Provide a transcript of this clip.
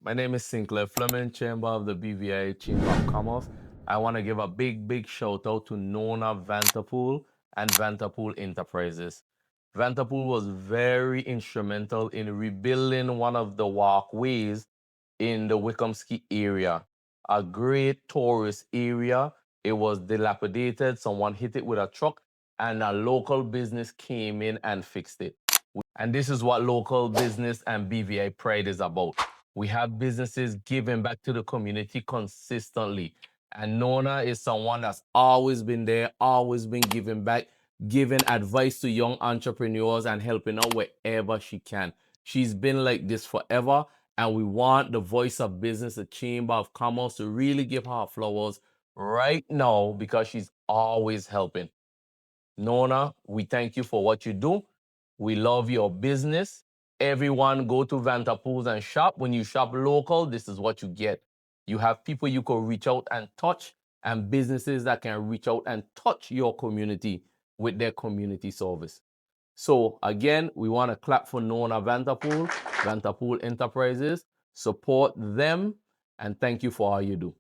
My name is Sinclair Fleming, Chamber of the BVI Chamber of Commerce. I want to give a big shout out to Nona Vanterpool and Vanterpool Enterprises. Vanterpool was very instrumental in rebuilding one of the walkways in the Wickham ski area, a great tourist area. It was dilapidated. Someone hit it with a truck, and a local business came in and fixed it. And this is what local business and BVI Pride is about. We have businesses giving back to the community consistently. And Nona is someone that's always been there, always been giving back, giving advice to young entrepreneurs and helping out wherever she can. She's been like this forever. And we want the Voice of Business, the Chamber of Commerce, to really give her flowers right now because she's always helping. Nona, we thank you for what you do. We love your business. Everyone go to Vanterpools and shop. When you shop local, this is what you get. You have people you can reach out and touch, and businesses that can reach out and touch your community with their community service. So again, we want to clap for Nona Vanterpool, Vanterpool Enterprises. Support them, and thank you for all you do.